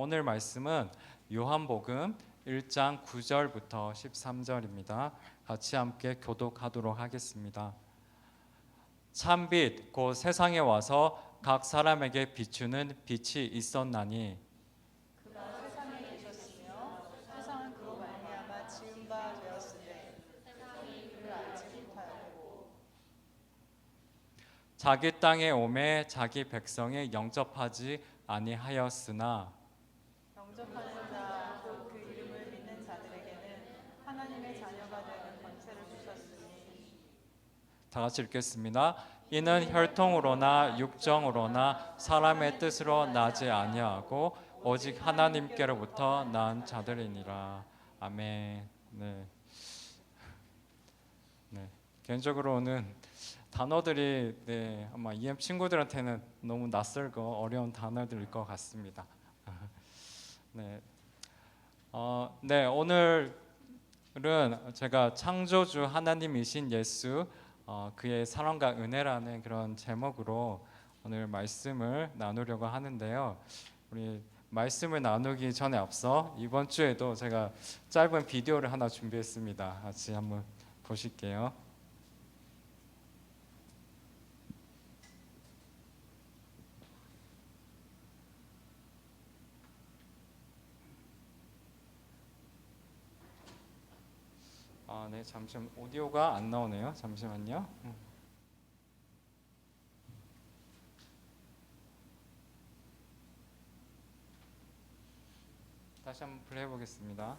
오늘 말씀은 요한복음 1장 9절부터 13절입니다. 같이 함께 교독하도록 하겠습니다. 참빛 곧 세상에 와서 각 사람에게 비추는 빛이 있었나니 그가 세상에 계셨으며 세상은 그로 말미암아 지은 바 되었으되 세상이 그를 알지 못하였고 자기 땅에 오매 자기 백성에 영접하지 아니하였으나 영접하는 자 곧 그 이름을 믿는 자들에게는 하나님의 자녀가 되는 권세를 주셨으니 다 같이 읽겠습니다. 이는 혈통으로나 육정으로나 사람의 뜻으로 나지 아니하고 오직 하나님께로부터 난 자들이니라. 아멘. 네. 개인적으로는 단어들이 아마 EM 친구들한테는 너무 낯설고 어려운 단어들일 것 같습니다. 네, 오늘은 제가 창조주 하나님이신 예수, 그의 사랑과 은혜라는 그런 제목으로 오늘 말씀을 나누려고 하는데요. 우리 말씀을 나누기 전에 앞서 이번 주에도 제가 짧은 비디오를 하나 준비했습니다. 같이 한번 보실게요. 네, 잠시만 오디오가 안 나오네요. 잠시만요. 다시 한번 플레이해 보겠습니다.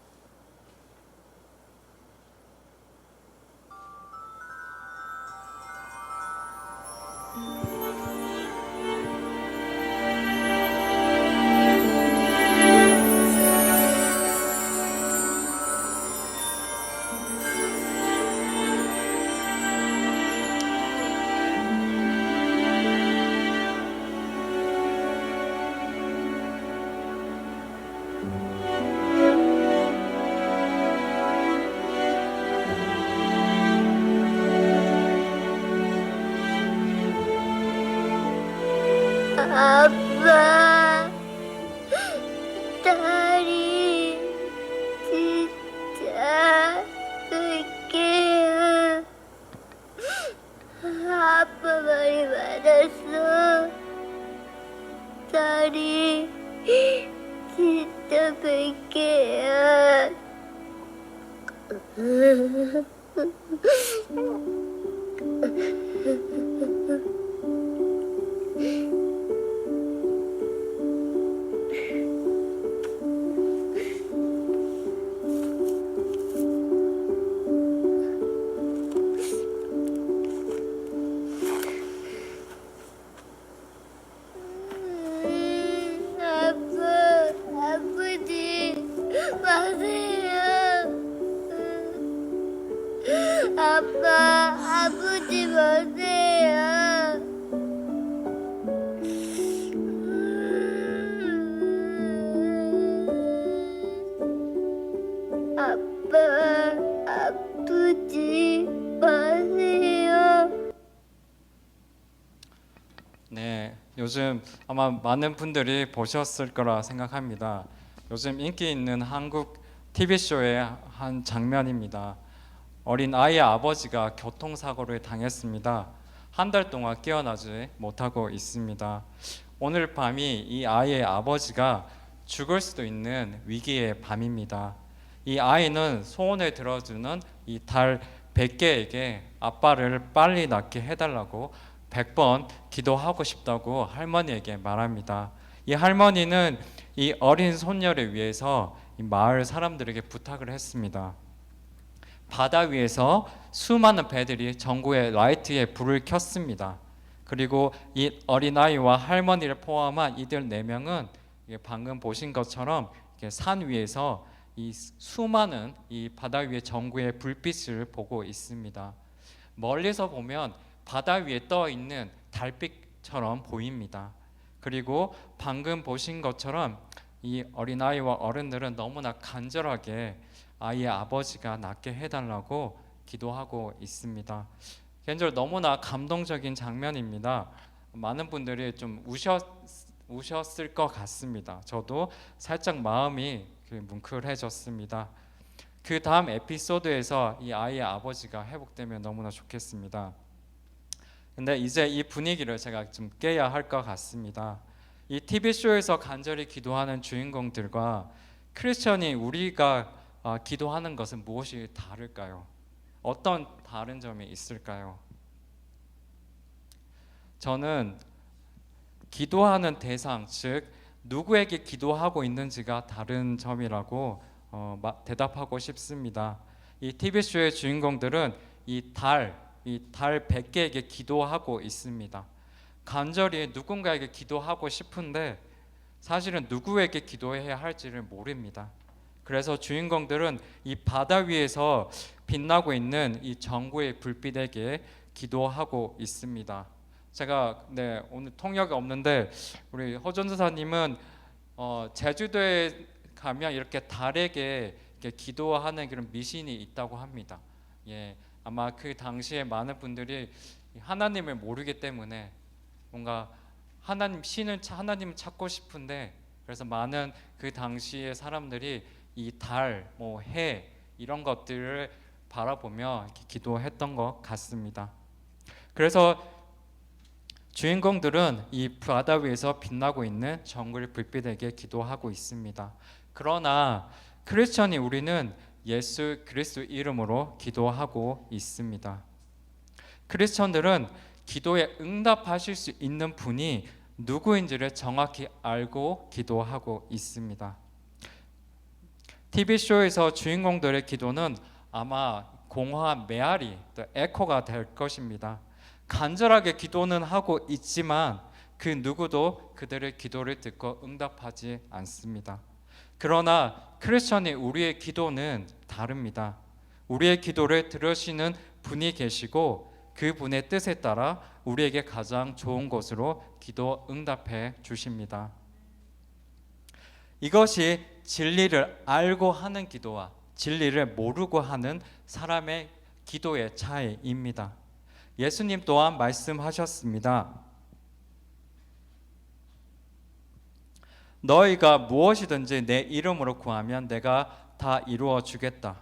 아빠, 딸이 진짜 끌게요. 아빠 말이 맞았어. 딸이 진짜 끌게요. 아버지 마세요. 아빠, 아버지 마세요. 아빠, 아프지 마세요. 네, 요즘 아마 많은 분들이 보셨을 거라 생각합니다. 요즘 인기 있는 한국 TV쇼의 한 장면입니다. 어린 아이의 아버지가 교통사고를 당했습니다. 한 달 동안 깨어나지 못하고 있습니다. 오늘 밤이 이 아이의 아버지가 죽을 수도 있는 위기의 밤입니다. 이 아이는 소원을 들어주는 이 달 100개에게 아빠를 빨리 낫게 해달라고 100번 기도하고 싶다고 할머니에게 말합니다. 이 할머니는 이 어린 손녀를 위해서 이 마을 사람들에게 부탁을 했습니다. 바다 위에서 수많은 배들이 전구의 라이트에 불을 켰습니다. 그리고 이 어린아이와 할머니를 포함한 이들 4명은 방금 보신 것처럼 산 위에서 이 수많은 이 바다 위의 전구의 불빛을 보고 있습니다. 멀리서 보면 바다 위에 떠 있는 달빛처럼 보입니다. 그리고 방금 보신 것처럼 이 어린아이와 어른들은 너무나 간절하게 아이의 아버지가 낫게 해달라고 기도하고 있습니다. 개인적으로 너무나 감동적인 장면입니다. 많은 분들이 좀 우셨을 것 같습니다. 저도 살짝 마음이 뭉클해졌습니다. 그 다음 에피소드에서 이 아이의 아버지가 회복되면 너무나 좋겠습니다. 근데 이제 이 분위기를 제가 좀 깨야 할 것 같습니다. 이 TV쇼에서 간절히 기도하는 주인공들과 크리스천이 우리가 기도하는 것은 무엇이 다를까요? 어떤 다른 점이 있을까요? 저는 기도하는 대상, 즉 누구에게 기도하고 있는지가 다른 점이라고 대답하고 싶습니다. 이 TV쇼의 주인공들은 이 달 100개에게 기도하고 있습니다. 간절히 누군가에게 기도하고 싶은데 사실은 누구에게 기도해야 할지를 모릅니다. 그래서 주인공들은 이 바다 위에서 빛나고 있는 이 전구의 불빛에게 기도하고 있습니다. 제가 오늘 통역이 없는데 우리 허전사님은 제주도에 가면 이렇게 달에게 이렇게 기도하는 그런 미신이 있다고 합니다. 예, 아마 그 당시에 많은 분들이 하나님을 모르기 때문에 뭔가 하나님을 찾고 싶은데, 그래서 많은 그 당시의 사람들이 이 달, 해 이런 것들을 바라보며 이렇게 기도했던 것 같습니다. 그래서 주인공들은 이 바다 위에서 빛나고 있는 정글 불빛에게 기도하고 있습니다. 그러나 크리스천이 우리는 예수 그리스도 이름으로 기도하고 있습니다. 크리스천들은 기도에 응답하실 수 있는 분이 누구인지를 정확히 알고 기도하고 있습니다. TV쇼에서 주인공들의 기도는 아마 공허한 메아리, 또 에코가 될 것입니다. 간절하게 기도는 하고 있지만 그 누구도 그들의 기도를 듣고 응답하지 않습니다. 그러나 크리스천이 우리의 기도는 다릅니다. 우리의 기도를 들으시는 분이 계시고 그 분의 뜻에 따라 우리에게 가장 좋은 것으로 기도 응답해 주십니다. 이것이 진리를 알고 하는 기도와 진리를 모르고 하는 사람의 기도의 차이입니다. 예수님 또한 말씀하셨습니다. 너희가 무엇이든지 내 이름으로 구하면 내가 다 이루어 주겠다.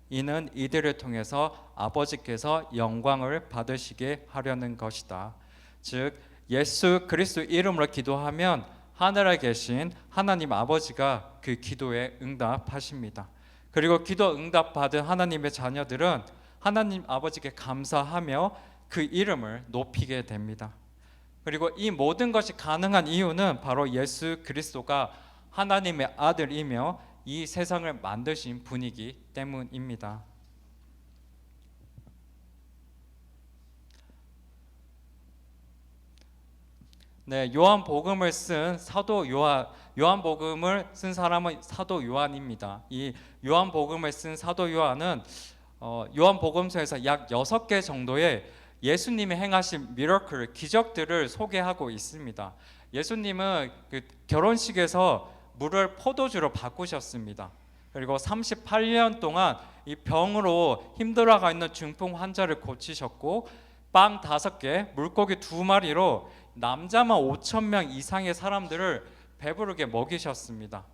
이는 이들을 통해서 아버지께서 영광을 받으시게 하려는 것이다. 즉 예수 그리스도 이름으로 기도하면 하늘에 계신 하나님 아버지가 그 기도에 응답하십니다. 그리고 기도 응답받은 하나님의 자녀들은 하나님 아버지께 감사하며 그 이름을 높이게 됩니다. 그리고 이 모든 것이 가능한 이유는 바로 예수 그리스도가 하나님의 아들이며 이 세상을 만드신 분이기 때문입니다. 요한복음을 쓴 요한복음을 쓴 사람은 사도 요한입니다. 이 요한복음을 쓴 사도 요한은 요한복음서에서 약 6개 정도의 예수님이 행하신 미러클, 기적들을 소개하고 있습니다. 예수님은 그 결혼식에서 물을 포도주로 바꾸셨습니다. 그리고 38년 동안 이 병으로 힘들어가 있는 중풍 환자를 고치셨고, 빵 5개, 물고기 2마리로 남자만 5,000명 이상의 사람들을 배부르게 먹이셨습니다.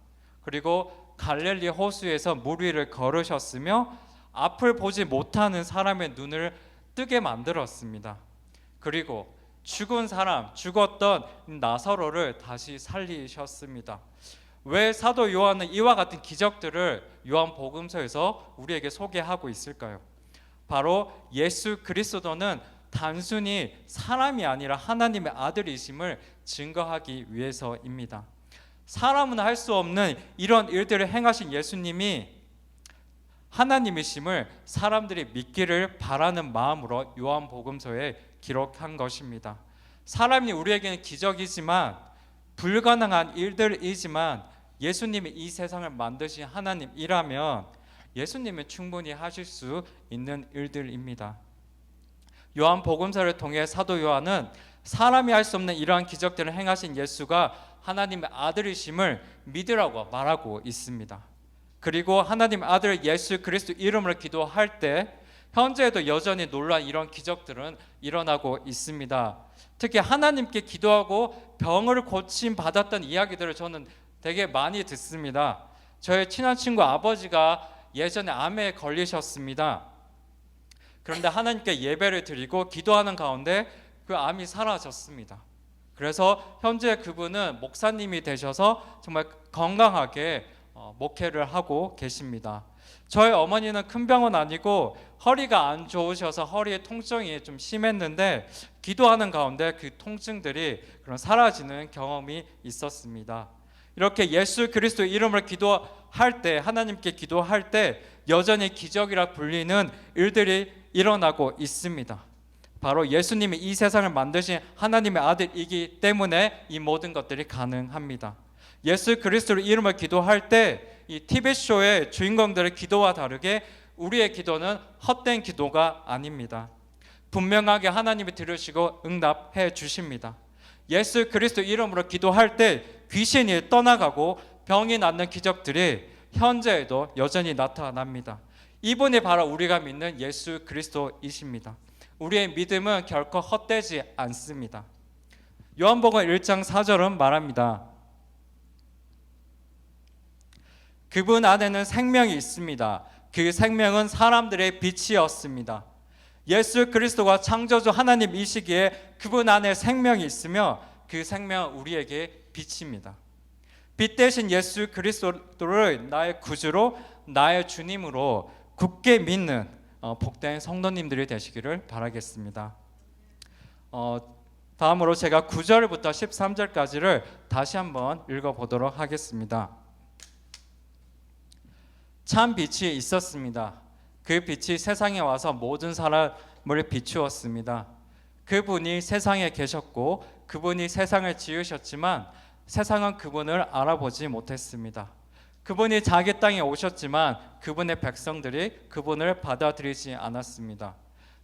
그리고 갈릴리 호수에서 물 위를 걸으셨으며 앞을 보지 못하는 사람의 눈을 뜨게 만들었습니다. 그리고 죽었던 나사로를 다시 살리셨습니다. 왜 사도 요한은 이와 같은 기적들을 요한복음서에서 우리에게 소개하고 있을까요? 바로 예수 그리스도는 단순히 사람이 아니라 하나님의 아들이심을 증거하기 위해서입니다. 사람은 할 수 없는 이런 일들을 행하신 예수님이 하나님이심을 사람들이 믿기를 바라는 마음으로 요한복음서에 기록한 것입니다. 사람이 우리에게는 기적이지만, 불가능한 일들이지만 예수님이 이 세상을 만드신 하나님이라면 예수님은 충분히 하실 수 있는 일들입니다. 요한복음서를 통해 사도 요한은 사람이 할 수 없는 이러한 기적들을 행하신 예수가 하나님의 아들이심을 믿으라고 말하고 있습니다. 그리고 하나님의 아들 예수 그리스도 이름으로 기도할 때 현재에도 여전히 놀라운 이런 기적들은 일어나고 있습니다. 특히 하나님께 기도하고 병을 고침 받았던 이야기들을 저는 되게 많이 듣습니다. 저의 친한 친구 아버지가 예전에 암에 걸리셨습니다. 그런데 하나님께 예배를 드리고 기도하는 가운데 그 암이 사라졌습니다. 그래서 현재 그분은 목사님이 되셔서 정말 건강하게 목회를 하고 계십니다. 저희 어머니는 큰 병은 아니고 허리가 안 좋으셔서 허리에 통증이 좀 심했는데 기도하는 가운데 그 통증들이 그런 사라지는 경험이 있었습니다. 이렇게 예수 그리스도 이름을 기도할 때, 하나님께 기도할 때 여전히 기적이라 불리는 일들이 일어나고 있습니다. 바로 예수님이 이 세상을 만드신 하나님의 아들이기 때문에 이 모든 것들이 가능합니다. 예수 그리스도의 이름을 기도할 때 이 TV쇼의 주인공들의 기도와 다르게 우리의 기도는 헛된 기도가 아닙니다. 분명하게 하나님이 들으시고 응답해 주십니다. 예수 그리스도 이름으로 기도할 때 귀신이 떠나가고 병이 낫는 기적들이 현재에도 여전히 나타납니다. 이분이 바로 우리가 믿는 예수 그리스도이십니다. 우리의 믿음은 결코 헛되지 않습니다. 요한복음 1장 4절은 말합니다. 그분 안에는 생명이 있습니다. 그 생명은 사람들의 빛이었습니다. 예수 그리스도가 창조주 하나님이시기에 그분 안에 생명이 있으며 그 생명은 우리에게 빛입니다. 빛 대신 예수 그리스도를 나의 구주로 나의 주님으로 굳게 믿는 복된 성도님들이 되시기를 바라겠습니다. 다음으로 제가 9절부터 13절까지를 다시 한번 읽어보도록 하겠습니다. 참 빛이 있었습니다. 그 빛이 세상에 와서 모든 사람을 비추었습니다. 그분이 세상에 계셨고 그분이 세상을 지으셨지만 세상은 그분을 알아보지 못했습니다. 그분이 자기 땅에 오셨지만 그분의 백성들이 그분을 받아들이지 않았습니다.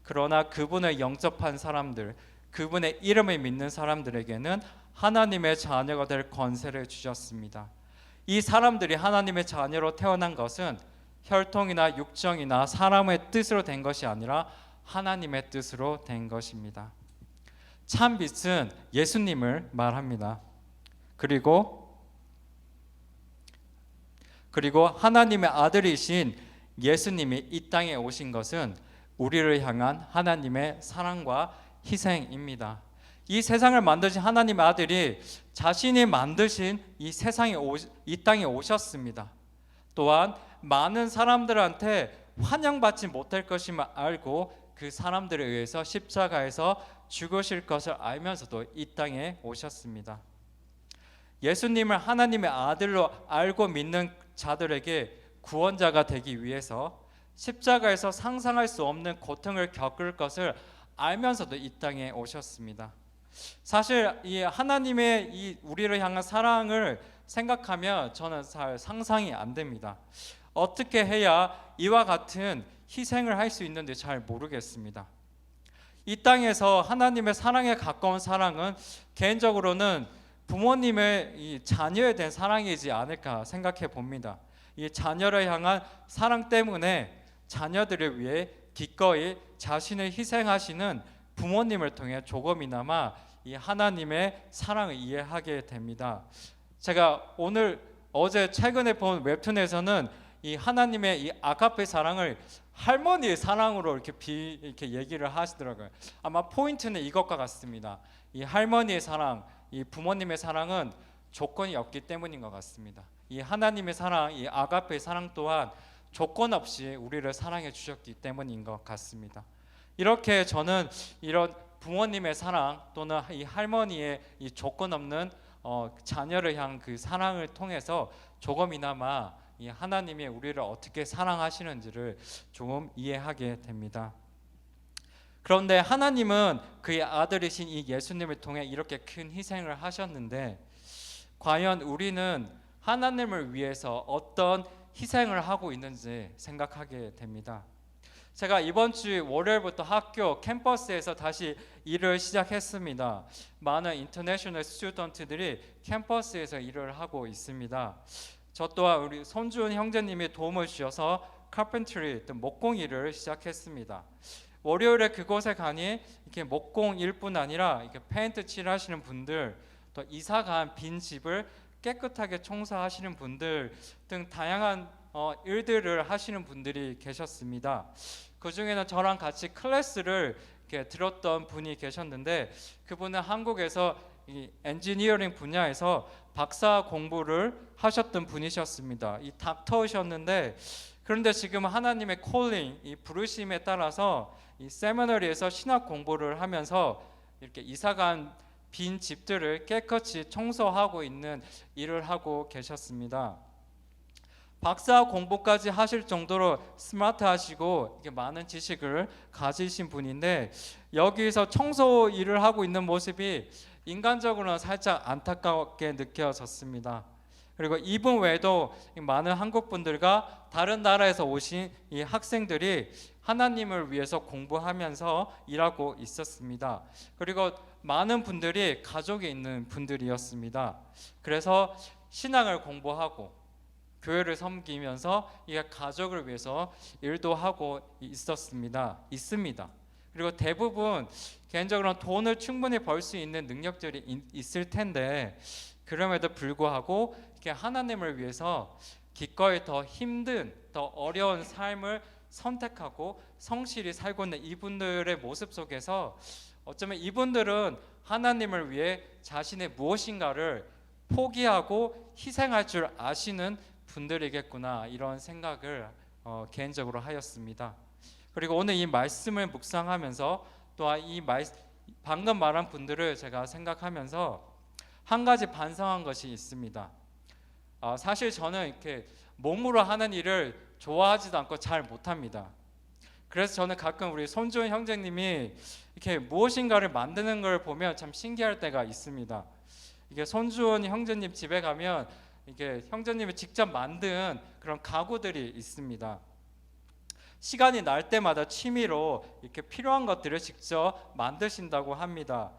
그러나 그분을 영접한 사람들, 그분의 이름을 믿는 사람들에게는 하나님의 자녀가 될 권세를 주셨습니다. 이 사람들이 하나님의 자녀로 태어난 것은 혈통이나 육정이나 사람의 뜻으로 된 것이 아니라 하나님의 뜻으로 된 것입니다. 참 빛은 예수님을 말합니다. 그리고 하나님의 아들이신 예수님이 이 땅에 오신 것은 우리를 향한 하나님의 사랑과 희생입니다. 이 세상을 만드신 하나님의 아들이 자신이 만드신 이 땅에 오셨습니다. 또한 많은 사람들한테 환영받지 못할 것임을 알고 그 사람들에 의해서 십자가에서 죽으실 것을 알면서도 이 땅에 오셨습니다. 예수님을 하나님의 아들로 알고 믿는 자들에게 구원자가 되기 위해서 십자가에서 상상할 수 없는 고통을 겪을 것을 알면서도 이 땅에 오셨습니다. 사실 이 하나님의 이 우리를 향한 사랑을 생각하면 저는 잘 상상이 안 됩니다. 어떻게 해야 이와 같은 희생을 할 수 있는지 잘 모르겠습니다. 이 땅에서 하나님의 사랑에 가까운 사랑은 개인적으로는 부모님의 이 자녀에 대한 사랑이지 않을까 생각해 봅니다. 이 자녀를 향한 사랑 때문에 자녀들을 위해 기꺼이 자신을 희생하시는 부모님을 통해 조금이나마 이 하나님의 사랑을 이해하게 됩니다. 제가 어제 최근에 본 웹툰에서는 이 하나님의 이 아가페 사랑을 할머니의 사랑으로 이렇게 얘기를 하시더라고요. 아마 포인트는 이것과 같습니다. 이 할머니의 사랑, 이 부모님의 사랑은 조건이 없기 때문인 것 같습니다. 이 하나님의 사랑, 이 아가페의 사랑 또한 조건 없이 우리를 사랑해 주셨기 때문인 것 같습니다. 이렇게 저는 이런 부모님의 사랑 또는 이 할머니의 이 조건 없는 자녀를 향한 그 사랑을 통해서 조금이나마 이 하나님이 우리를 어떻게 사랑하시는지를 조금 이해하게 됩니다. 그런데 하나님은 그의 아들이신 이 예수님을 통해 이렇게 큰 희생을 하셨는데 과연 우리는 하나님을 위해서 어떤 희생을 하고 있는지 생각하게 됩니다. 제가 이번 주 월요일부터 학교 캠퍼스에서 다시 일을 시작했습니다. 많은 인터내셔널 스튜던트들이 캠퍼스에서 일을 하고 있습니다. 저 또한 우리 손준 형제님이 도움을 주셔서 카펜트리, 또 목공 일을 시작했습니다. 월요일에 그곳에 가니 이렇게 목공 일뿐 아니라 이렇게 페인트 칠하시는 분들, 또 이사 간 빈 집을 깨끗하게 청소하시는 분들 등 다양한 일들을 하시는 분들이 계셨습니다. 그 중에는 저랑 같이 클래스를 이렇게 들었던 분이 계셨는데, 그분은 한국에서 이 엔지니어링 분야에서 박사 공부를 하셨던 분이셨습니다. 이 닥터셨는데, 그런데 지금 하나님의 콜링, 이 부르심에 따라서 이 세미너리에서 신학 공부를 하면서 이렇게 이사간 빈 집들을 깨끗이 청소하고 있는 일을 하고 계셨습니다. 박사 공부까지 하실 정도로 스마트하시고 이렇게 많은 지식을 가지신 분인데, 여기서 청소 일을 하고 있는 모습이 인간적으로는 살짝 안타깝게 느껴졌습니다. 그리고 이분 외에도 많은 한국 분들과 다른 나라에서 오신 이 학생들이 하나님을 위해서 공부하면서 일하고 있었습니다. 그리고 많은 분들이 가족이 있는 분들이었습니다. 그래서 신앙을 공부하고 교회를 섬기면서 이 가족을 위해서 일도 하고 있습니다. 그리고 대부분 개인적으로 돈을 충분히 벌 수 있는 능력들이 있을 텐데, 그럼에도 불구하고 이렇게 하나님을 위해서 기꺼이 더 힘든, 더 어려운 삶을 선택하고 성실히 살고 있는 이분들의 모습 속에서 어쩌면 이분들은 하나님을 위해 자신의 무엇인가를 포기하고 희생할 줄 아시는 분들이겠구나, 이런 생각을 개인적으로 하였습니다. 그리고 오늘 이 말씀을 묵상하면서 또한 방금 말한 분들을 제가 생각하면서 한 가지 반성한 것이 있습니다. 사실 저는 이렇게 몸으로 하는 일을 좋아하지도 않고 잘 못합니다. 그래서 저는 가끔 우리 손주은 형제님이 이렇게 무엇인가를 만드는 걸 보면 참 신기할 때가 있습니다. 이게 손주은 형제님 집에 가면 이게 형제님이 직접 만든 그런 가구들이 있습니다. 시간이 날 때마다 취미로 이렇게 필요한 것들을 직접 만드신다고 합니다.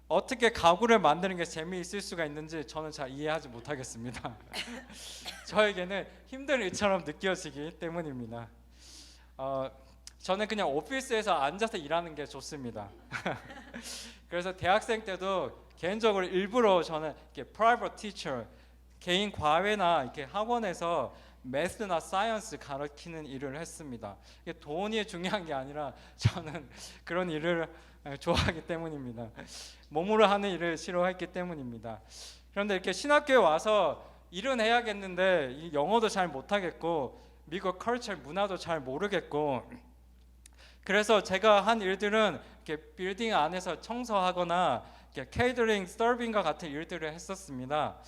어떻게 가구를 만드는 게 재미있을 수가 있는지 저는 잘 이해하지 못하겠습니다. 저에게는 힘든 일처럼 느껴지기 때문입니다. 저는 그냥 오피스에서 앉아서 일하는 게 좋습니다. 그래서 대학생 때도 개인적으로 일부러 저는 이렇게 private teacher, 개인 과외나 이렇게 학원에서 매스나 사이언스 가르치는 일을 했습니다. 이게 돈이 중요한 게 아니라 저는 그런 일을 좋아하기 때문입니다. 몸으로 하는 일을 싫어했기 때문입니다. 그런데 이렇게 신학교에 와서 일은 해야겠는데 이 영어도 잘 못하겠고 미국 컬처 문화도 잘 모르겠고, 그래서 제가 한 일들은 이렇게 빌딩 안에서 청소하거나 케이터링, 서빙과 같은 일들을 했었습니다.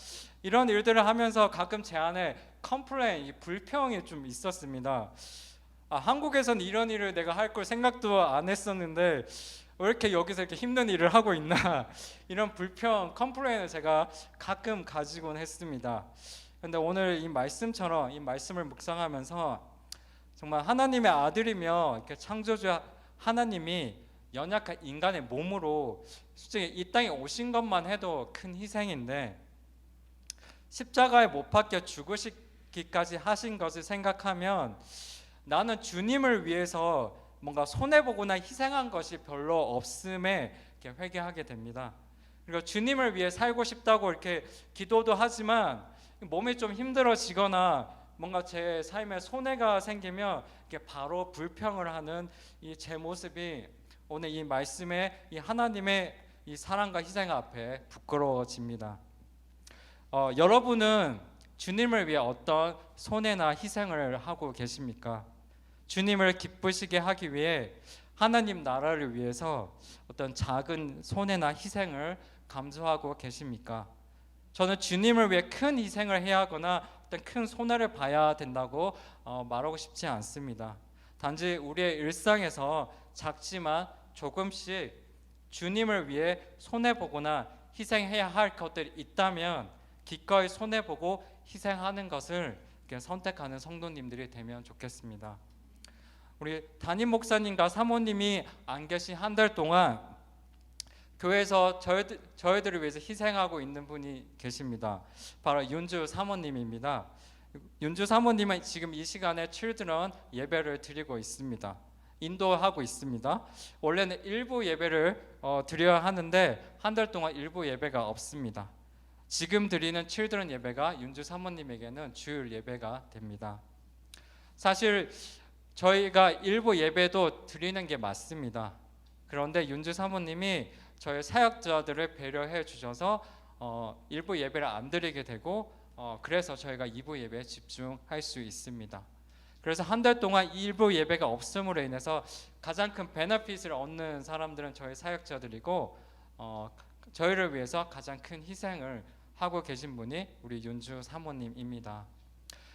이런 일들을 하면서 가끔 제 안에 컴플레인, 불평이 좀 있었습니다. 한국에선 이런 일을 내가 할 걸 생각도 안 했었는데 왜 이렇게 여기서 이렇게 힘든 일을 하고 있나, 이런 불평, 컴플레인을 제가 가끔 가지곤 했습니다. 그런데 오늘 이 말씀처럼 이 말씀을 묵상하면서 정말 하나님의 아들이며 이렇게 창조주 하나님이 연약한 인간의 몸으로 솔직히 이 땅에 오신 것만 해도 큰 희생인데, 십자가에 못 박혀 죽으시기까지 하신 것을 생각하면 나는 주님을 위해서 뭔가 손해보거나 희생한 것이 별로 없음에 이렇게 회개하게 됩니다. 그리고 주님을 위해 살고 싶다고 이렇게 기도도 하지만 몸이 좀 힘들어지거나 뭔가 제 삶에 손해가 생기면 이렇게 바로 불평을 하는 이 제 모습이 오늘 이 말씀에 이 하나님의 이 사랑과 희생 앞에 부끄러워집니다. 여러분은 주님을 위해 어떤 손해나 희생을 하고 계십니까? 주님을 기쁘시게 하기 위해 하나님 나라를 위해서 어떤 작은 손해나 희생을 감수하고 계십니까? 저는 주님을 위해 큰 희생을 해야 하거나 어떤 큰 손해를 봐야 된다고 말하고 싶지 않습니다. 단지 우리의 일상에서 작지만 조금씩 주님을 위해 손해보거나 희생해야 할 것들이 있다면 기꺼이 손해보고 희생하는 것을 선택하는 성도님들이 되면 좋겠습니다. 우리 담임 목사님과 사모님이 안 계신 한 달 동안 교회에서 저희들을 위해서 희생하고 있는 분이 계십니다. 바로 윤주 사모님입니다. 윤주 사모님은 지금 이 시간에 칠드런 예배를 드리고 있습니다. 인도하고 있습니다. 원래는 일부 예배를 드려야 하는데 한 달 동안 일부 예배가 없습니다. 지금 드리는 칠드런 예배가 윤주 사모님에게는 주일 예배가 됩니다. 사실 저희가 일부 예배도 드리는 게 맞습니다. 그런데 윤주 사모님이 저희 사역자들을 배려해 주셔서 일부 예배를 안 드리게 되고 그래서 저희가 2부 예배에 집중할 수 있습니다. 그래서 한 달 동안 일부 예배가 없음으로 인해서 가장 큰 베너핏을 얻는 사람들은 저희 사역자들이고 저희를 위해서 가장 큰 희생을 하고 계신 분이 우리 윤주 사모님입니다.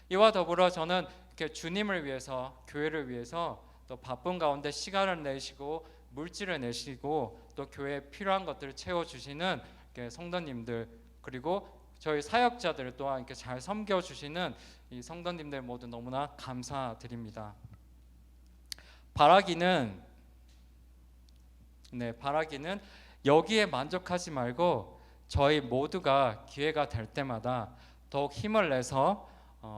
이와 더불어 저는 이렇게 주님을 위해서, 교회를 위해서 또 바쁜 가운데 시간을 내시고 물질을 내시고 또 교회에 필요한 것들을 채워주시는 성도님들, 그리고 저희 사역자들 또한 이렇게 잘 섬겨주시는 이 성도님들 모두 너무나 감사드립니다. 바라기는 여기에 만족하지 말고 저희 모두가 기회가 될 때마다 더욱 힘을 내서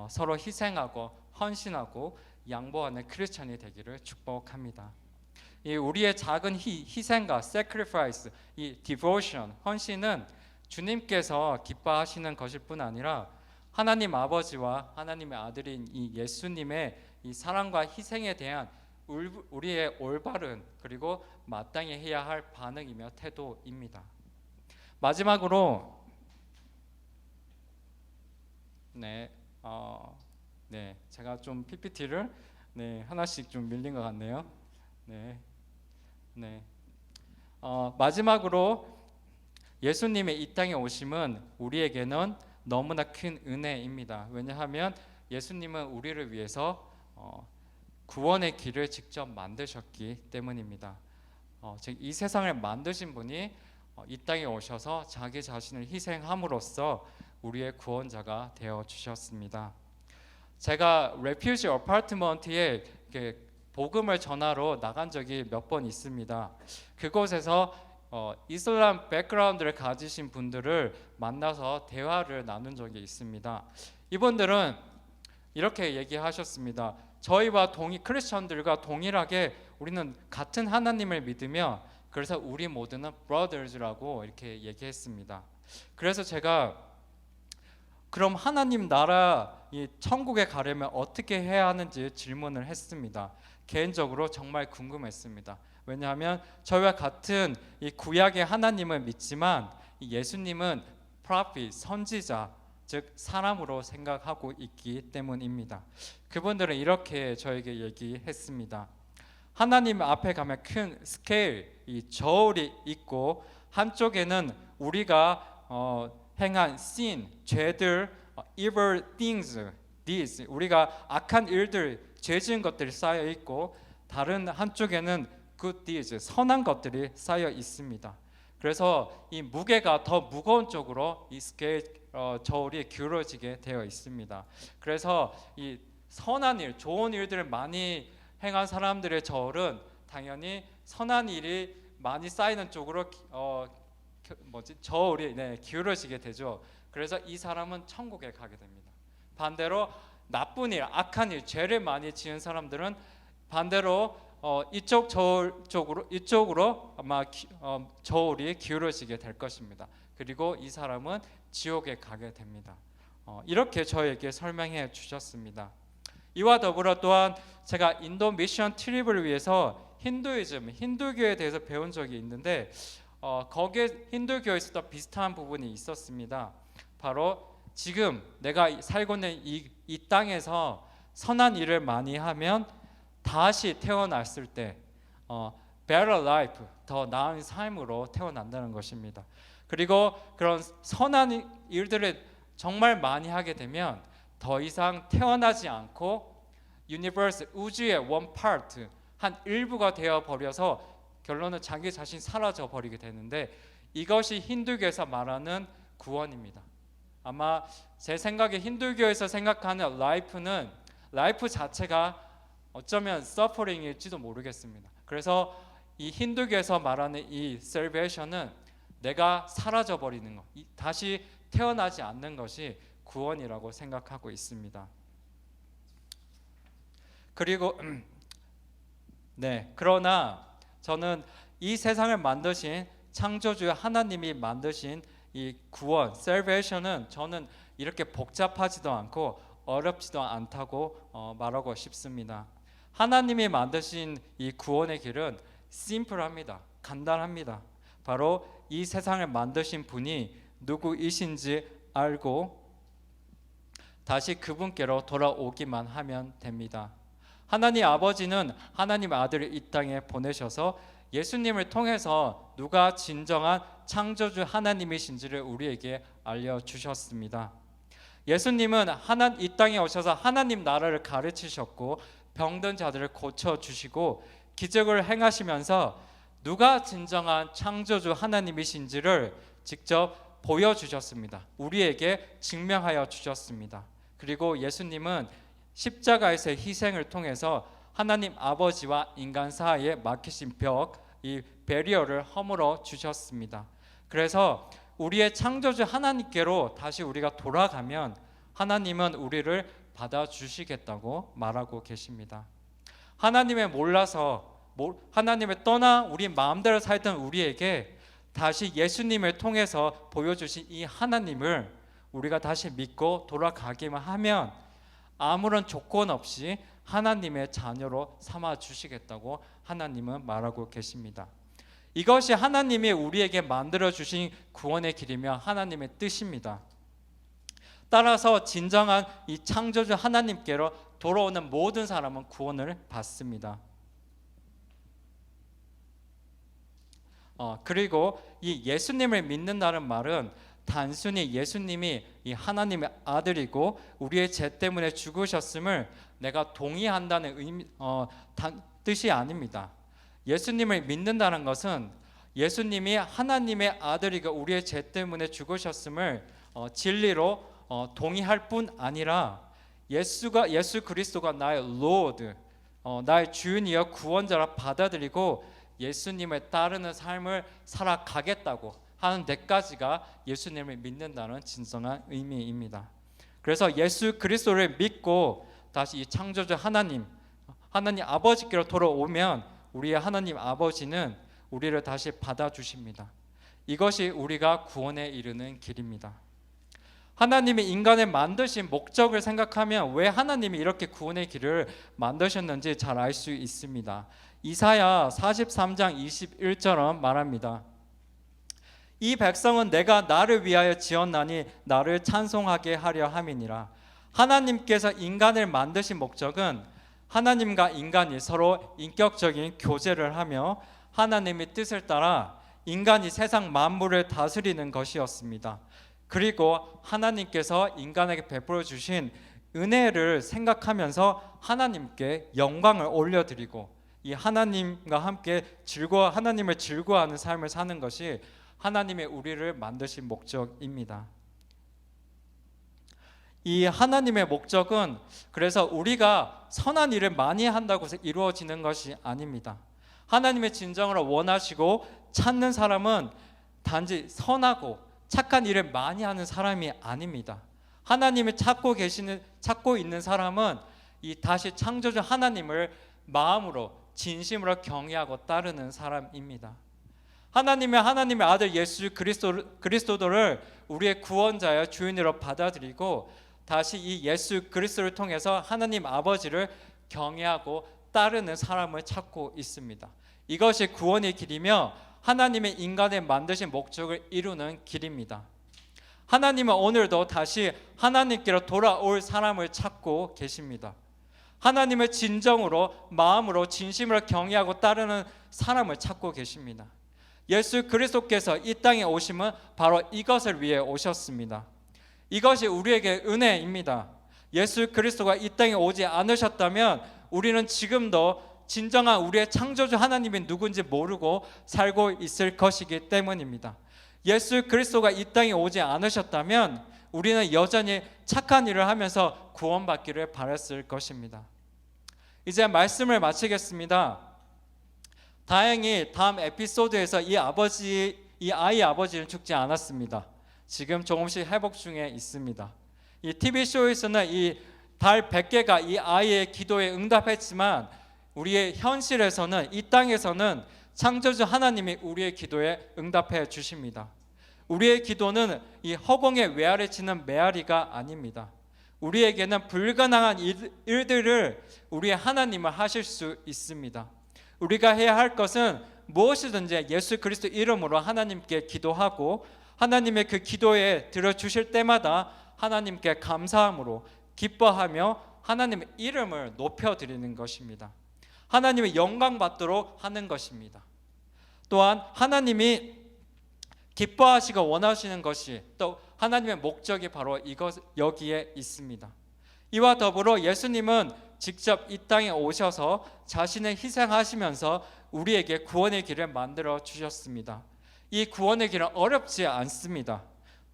서로 희생하고 헌신하고 양보하는 크리스천이 되기를 축복합니다. 이 우리의 작은 희생과 sacrifice, 이 devotion, 헌신은 주님께서 기뻐하시는 것일 뿐 아니라 하나님 아버지와 하나님의 아들인 이 예수님의 이 사랑과 희생에 대한 우리의 올바른 그리고 마땅히 해야 할 반응이며 태도입니다. 마지막으로 제가 좀 PPT를 하나씩 좀 밀린 것 같네요. 마지막으로 예수님의 이 땅에 오심은 우리에게는 너무나 큰 은혜입니다. 왜냐하면 예수님은 우리를 위해서 구원의 길을 직접 만드셨기 때문입니다. 즉 이 세상을 만드신 분이 이 땅에 오셔서 자기 자신을 희생함으로써 우리의 구원자가 되어 주셨습니다. 제가 레퓨지 어파트먼트에 복음을 전하러 나간 적이 몇 번 있습니다. 그곳에서 이슬람 백그라운드를 가지신 분들을 만나서 대화를 나눈 적이 있습니다. 이분들은 이렇게 얘기하셨습니다. 저희와 크리스천들과 동일하게 우리는 같은 하나님을 믿으며 그래서 우리 모두는 brothers라고 이렇게 얘기했습니다. 그래서 제가 그럼 하나님 나라 이 천국에 가려면 어떻게 해야 하는지 질문을 했습니다. 개인적으로 정말 궁금했습니다. 왜냐하면 저희와 같은 이 구약의 하나님을 믿지만 이 예수님은 prophet, 선지자, 즉 사람으로 생각하고 있기 때문입니다. 그분들은 이렇게 저에게 얘기했습니다. 하나님 앞에 가면 큰 스케일, 이 저울이 있고 한쪽에는 우리가 행한 sin, 죄들, evil things, deeds, 우리가 악한 일들, 죄 지은 것들이 쌓여 있고 다른 한쪽에는 good deeds, 선한 것들이 쌓여 있습니다. 그래서 이 무게가 더 무거운 쪽으로 이 스케일 저울이 기울어지게 되어 있습니다. 그래서 이 선한 일, 좋은 일들을 많이 행한 사람들의 저울은 당연히 선한 일이 많이 쌓이는 쪽으로 저울이 기울어지게 되죠. 그래서 이 사람은 천국에 가게 됩니다. 반대로 나쁜 일, 악한 일, 죄를 많이 지은 사람들은 반대로 이쪽으로 아마 저울이 기울어지게 될 것입니다. 그리고 이 사람은 지옥에 가게 됩니다. 이렇게 저에게 설명해 주셨습니다. 이와 더불어 또한 제가 인도 미션 트립을 위해서 힌두교에 대해서 배운 적이 있는데 거기에 힌두교에서도 비슷한 부분이 있었습니다. 바로 지금 내가 살고 있는 이 땅에서 선한 일을 많이 하면 다시 태어났을 때 better life, 더 나은 삶으로 태어난다는 것입니다. 그리고 그런 선한 일들을 정말 많이 하게 되면 더 이상 태어나지 않고 유니버스, 우주의 one part, 한 일부가 되어 버려서 결론은 자기 자신 사라져 버리게 되는데 이것이 힌두교에서 말하는 구원입니다. 아마 제 생각에 힌두교에서 생각하는 라이프 자체가 어쩌면 suffering일지도 모르겠습니다. 그래서 이 힌두교에서 말하는 이 salvation은 내가 사라져 버리는 것, 다시 태어나지 않는 것이 구원이라고 생각하고 있습니다. 그리고 그러나 저는 이 세상을 만드신 창조주 하나님이 만드신 이 구원, salvation은 저는 이렇게 복잡하지도 않고 어렵지도 않다고 말하고 싶습니다. 하나님이 만드신 이 구원의 길은 심플합니다. 간단합니다. 바로 이 세상을 만드신 분이 누구이신지 알고 다시 그분께로 돌아오기만 하면 됩니다. 하나님 아버지는 하나님 아들을 이 땅에 보내셔서 예수님을 통해서 누가 진정한 창조주 하나님이신지를 우리에게 알려주셨습니다. 예수님은 이 땅에 오셔서 하나님 나라를 가르치셨고 병든 자들을 고쳐주시고 기적을 행하시면서 누가 진정한 창조주 하나님이신지를 직접 보여주셨습니다. 우리에게 증명하여 주셨습니다. 그리고 예수님은 십자가에서의 희생을 통해서 하나님 아버지와 인간 사이에 막히신 벽, 이 배리어를 허물어 주셨습니다. 그래서 우리의 창조주 하나님께로 다시 우리가 돌아가면 하나님은 우리를 받아주시겠다고 말하고 계십니다. 하나님을 떠나 우리 마음대로 살던 우리에게 다시 예수님을 통해서 보여주신 이 하나님을 우리가 다시 믿고 돌아가기만 하면 아무런 조건 없이 하나님의 자녀로 삼아 주시겠다고 하나님은 말하고 계십니다. 이것이 하나님이 우리에게 만들어 주신 구원의 길이며 하나님의 뜻입니다. 따라서 진정한 이 창조주 하나님께로 돌아오는 모든 사람은 구원을 받습니다. 그리고 이 예수님을 믿는다는 말은 단순히 예수님이 이 하나님의 아들이고 우리의 죄 때문에 죽으셨음을 내가 동의한다는 뜻이 아닙니다. 예수님을 믿는다는 것은 예수님이 하나님의 아들이고 우리의 죄 때문에 죽으셨음을 진리로 동의할 뿐 아니라 예수 그리스도가 나의 Lord, 나의 주인이여 구원자라 받아들이고 예수님을 따르는 삶을 살아가겠다고 하는 데까지가 예수님을 믿는다는 진정한 의미입니다. 그래서 예수 그리스도를 믿고 다시 이 창조주 하나님 아버지께로 돌아오면 우리의 하나님 아버지는 우리를 다시 받아주십니다. 이것이 우리가 구원에 이르는 길입니다. 하나님이 인간을 만드신 목적을 생각하면 왜 하나님이 이렇게 구원의 길을 만드셨는지 잘 알 수 있습니다. 이사야 43장 21절은 말합니다. 이 백성은 내가 나를 위하여 지었나니 나를 찬송하게 하려 함이니라. 하나님께서 인간을 만드신 목적은 하나님과 인간이 서로 인격적인 교제를 하며 하나님의 뜻을 따라 인간이 세상 만물을 다스리는 것이었습니다. 그리고 하나님께서 인간에게 베풀어 주신 은혜를 생각하면서 하나님께 영광을 올려드리고 이 하나님과 함께 하나님을 즐거워하는 삶을 사는 것이 하나님의 우리를 만드신 목적입니다. 이 하나님의 목적은 그래서 우리가 선한 일을 많이 한다고 해서 이루어지는 것이 아닙니다. 하나님의 진정으로 원하시고 찾는 사람은 단지 선하고 착한 일을 많이 하는 사람이 아닙니다. 하나님을 찾고 있는 사람은 이 다시 창조주 하나님을 마음으로 진심으로 경외하고 따르는 사람입니다. 하나님의 아들 예수 그리스도를 우리의 구원자여 주인으로 받아들이고 다시 이 예수 그리스도를 통해서 하나님 아버지를 경외하고 따르는 사람을 찾고 있습니다. 이것이 구원의 길이며 하나님의 인간을 만드신 목적을 이루는 길입니다. 하나님은 오늘도 다시 하나님께로 돌아올 사람을 찾고 계십니다. 하나님을 진정으로 마음으로 진심으로 경외하고 따르는 사람을 찾고 계십니다. 예수 그리스도께서 이 땅에 오심은 바로 이것을 위해 오셨습니다. 이것이 우리에게 은혜입니다. 예수 그리스도가 이 땅에 오지 않으셨다면 우리는 지금도 진정한 우리의 창조주 하나님이 누군지 모르고 살고 있을 것이기 때문입니다. 예수 그리스도가 이 땅에 오지 않으셨다면 우리는 여전히 착한 일을 하면서 구원받기를 바랐을 것입니다. 이제 말씀을 마치겠습니다. 다행히 다음 에피소드에서 이 아이 아버지는 죽지 않았습니다. 지금 조금씩 회복 중에 있습니다. 이 TV 쇼에서는 이 달 100개가 이 아이의 기도에 응답했지만 우리의 현실에서는 이 땅에서는 창조주 하나님이 우리의 기도에 응답해 주십니다. 우리의 기도는 이 허공에 외아리 치는 메아리가 아닙니다. 우리에게는 불가능한 일들을 우리의 하나님은 하실 수 있습니다. 우리가 해야 할 것은 무엇이든지 예수 그리스도 이름으로 하나님께 기도하고 하나님의 그 기도에 들어주실 때마다 하나님께 감사함으로 기뻐하며 하나님의 이름을 높여드리는 것입니다. 하나님의 영광 받도록 하는 것입니다. 또한 하나님이 기뻐하시고 원하시는 것이 또 하나님의 목적이 바로 여기에 있습니다. 이와 더불어 예수님은 직접 이 땅에 오셔서 자신을 희생하시면서 우리에게 구원의 길을 만들어 주셨습니다. 이 구원의 길은 어렵지 않습니다.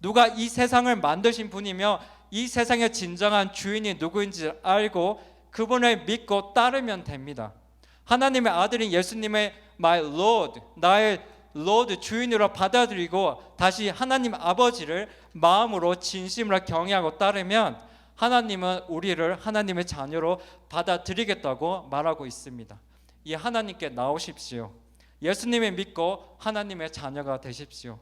누가 이 세상을 만드신 분이며 이 세상의 진정한 주인이 누구인지 알고 그분을 믿고 따르면 됩니다. 하나님의 아들인 예수님의 My Lord, 나의 Lord 주인으로 받아들이고 다시 하나님 아버지를 마음으로 진심으로 경외하고 따르면 하나님은 우리를 하나님의 자녀로 받아들이겠다고 말하고 있습니다. 이 하나님께 나오십시오. 예수님을 믿고 하나님의 자녀가 되십시오.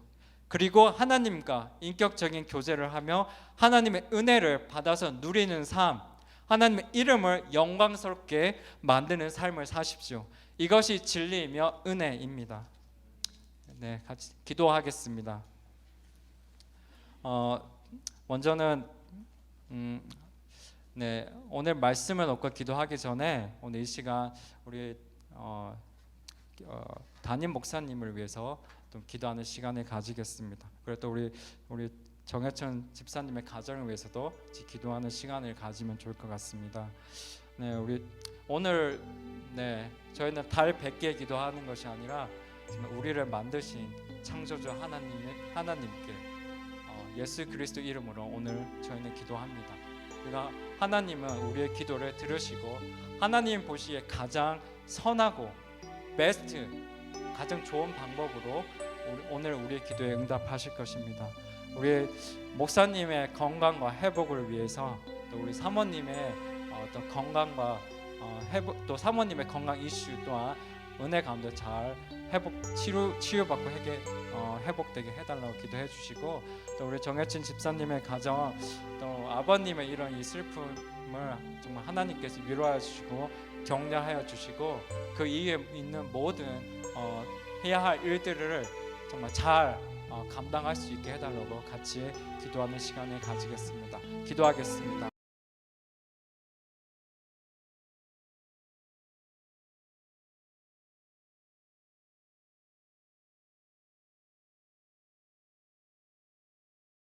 그리고 하나님과 인격적인 교제를 하며 하나님의 은혜를 받아서 누리는 삶, 하나님의 이름을 영광스럽게 만드는 삶을 사십시오. 이것이 진리이며 은혜입니다. 네, 같이 기도하겠습니다. 먼저는 네, 오늘 말씀을 놓고 기도하기 전에 오늘 이 시간 우리 담임 목사님을 위해서 좀 기도하는 시간을 가지겠습니다. 그리고 또 우리 정혜천 집사님의 가정을 위해서도 기도하는 시간을 가지면 좋을 것 같습니다. 네, 우리 오늘 저희는 달 100개 기도하는 것이 아니라 정말 우리를 만드신 창조주 하나님께 예수 그리스도 이름으로 오늘 저희는 기도합니다. 그러니까 하나님은 우리의 기도를 들으시고 하나님 보시기에 가장 선하고 베스트, 가장 좋은 방법으로 오늘 우리의 기도에 응답하실 것입니다. 우리 목사님의 건강과 회복을 위해서 또 우리 사모님의 어떤 건강과 회복, 또 사모님의 건강 이슈 또한 은혜 가운데 잘 치유받고 회복되게 해달라고 기도해 주시고 또 우리 정혜진 집사님의 가정 또 아버님의 이런 이 슬픔을 정말 하나님께서 위로하여 주시고 격려하여 주시고 그 이에 있는 모든 해야 할 일들을 정말 잘 감당할 수 있게 해달라고 같이 기도하는 시간을 가지겠습니다. 기도하겠습니다.